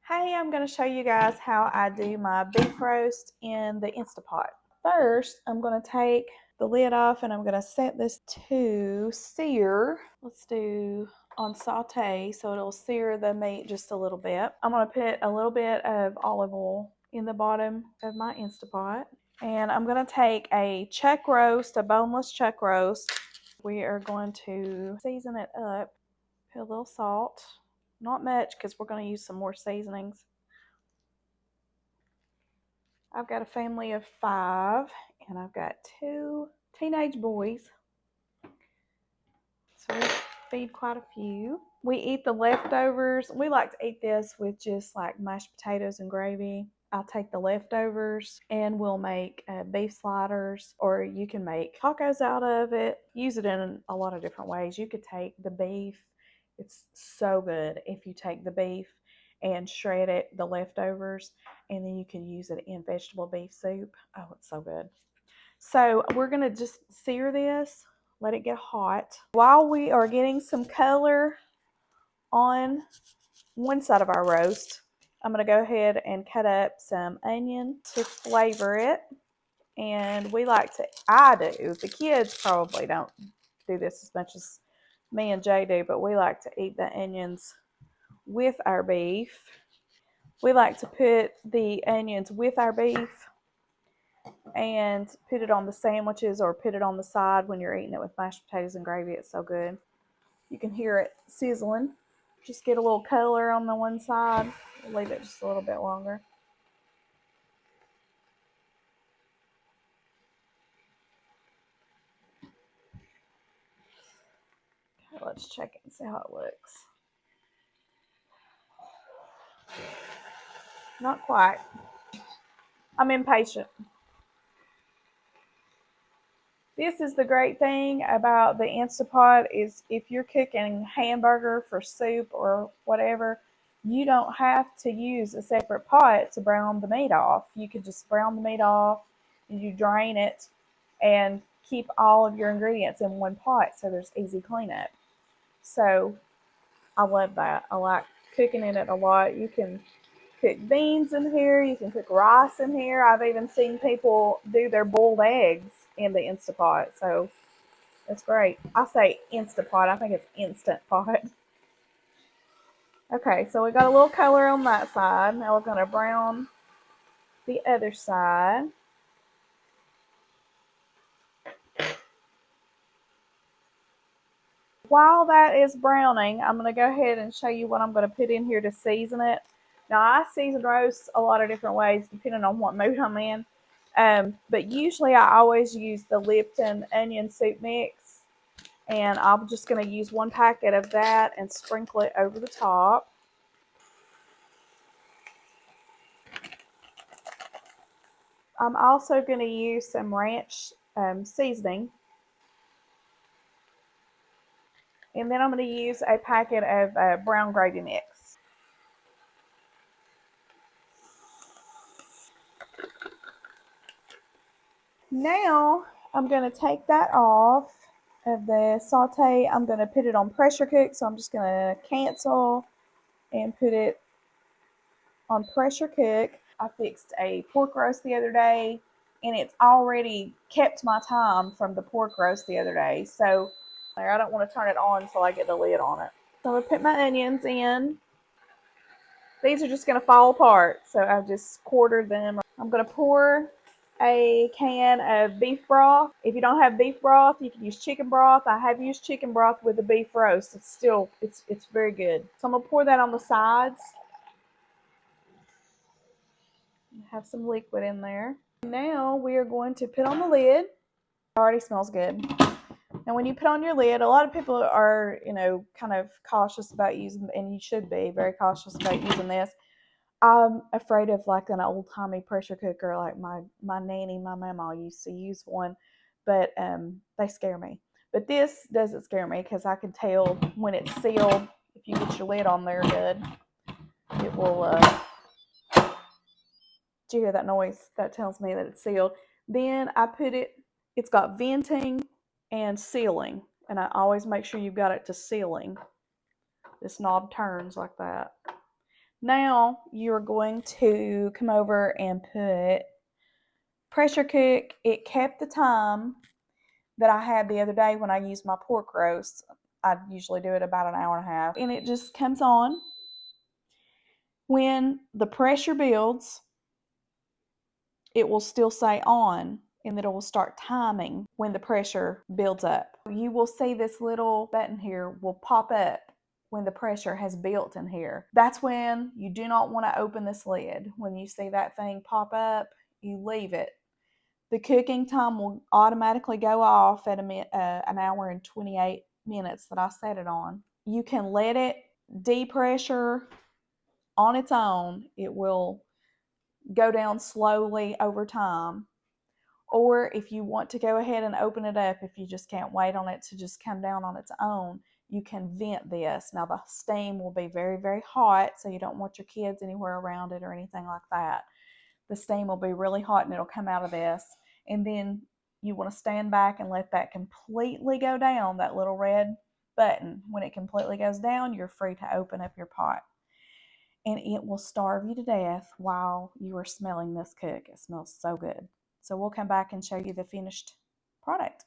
Hey, I'm going to show you guys how I do my beef roast in the Instapot. First, I'm going to take the lid off and I'm going to set this to sear. Let's do on saute so it'll sear the meat just a little bit. I'm going to put a little bit of olive oil in the bottom of my Instapot. And I'm going to take a chuck roast, a boneless chuck roast. We are going to season it up. Put a little salt. Not much because we're going to use some more seasonings. I've got a family of 5 and I've got 2 teenage boys. So we feed quite a few. We eat the leftovers. We like to eat this with just like mashed potatoes and gravy. I'll take the leftovers and we'll make beef sliders, or you can make tacos out of it. Use it in a lot of different ways. You could take the beef. It's so good if you take the beef and shred it, the leftovers, and then you can use it in vegetable beef soup. Oh, it's so good. So we're going to just sear this, let it get hot. While we are getting some color on one side of our roast, I'm going to go ahead and cut up some onion to flavor it. And I do. The kids probably don't do this as much as me and Jay do, but we like to eat the onions with our beef. We like to put the onions with our beef and put it on the sandwiches or put it on the side when you're eating it with mashed potatoes and gravy. It's so good. You can hear it sizzling. Just get a little color on the one side. We'll leave it just a little bit longer. Okay, let's check it and see how it looks. Not quite. I'm impatient. This is the great thing about the Instapot is if you're cooking hamburger for soup or whatever, you don't have to use a separate pot to brown the meat off. You could just brown the meat off, and you drain it and keep all of your ingredients in one pot so there's easy cleanup. So I love that. I like cooking in it a lot. You can cook beans in here. You can cook rice in here. I've even seen people do their boiled eggs in the Instapot. So that's great. I say Instapot. I think it's Instant Pot. Okay, so we got a little color on that side. Now we're going to brown the other side. While that is browning, I'm going to go ahead and show you what I'm going to put in here to season it. Now, I season roasts a lot of different ways depending on what mood I'm in. But usually I always use the Lipton onion soup mix. And I'm just going to use 1 packet of that and sprinkle it over the top. I'm also going to use some ranch seasoning. And then I'm going to use a packet of brown gravy mix. Now I'm going to take that off of the saute. I'm going to put it on pressure cook. So I'm just going to cancel and put it on pressure cook. I fixed a pork roast the other day and it's already kept my time from the pork roast the other day. So I don't want to turn it on until I get the lid on it. So I'm going to put my onions in. These are just going to fall apart. So I've just quartered them. I'm going to pour a can of beef broth. If you don't have beef broth, you can use chicken broth. I have used chicken broth with the beef roast. It's very good. So I'm going to pour that on the sides. Have some liquid in there. Now we are going to put on the lid. It already smells good. Now when you put on your lid, a lot of people are, kind of cautious about using, and you should be very cautious about using this. I'm afraid of like an old-timey pressure cooker like my nanny, my mama used to use one, but they scare me. But this doesn't scare me because I can tell when it's sealed. If you get your lid on there good, it will do you hear that noise? That tells me that it's sealed. Then I put it's got venting and sealing, and I always make sure you've got it to sealing. This knob turns like that. Now you're going to come over and put pressure cook. It kept the time that I had the other day when I used my pork roast. I usually do it about an hour and a half. And it just comes on. When the pressure builds, it will still say on, and it will start timing when the pressure builds up. You will see this little button here will pop up when the pressure has built in here. That's when you do not want to open this lid. When you see that thing pop up, you leave it. The cooking time will automatically go off at an hour and 28 minutes that I set it on. You can let it depressure on its own. It will go down slowly over time. Or if you want to go ahead and open it up, if you just can't wait on it to just come down on its own, you can vent this. Now the steam will be very, very hot, so you don't want your kids anywhere around it or anything like that. The steam will be really hot and it'll come out of this. And then you want to stand back and let that completely go down, that little red button. When it completely goes down, you're free to open up your pot. And it will starve you to death while you are smelling this cook. It smells so good. So we'll come back and show you the finished product.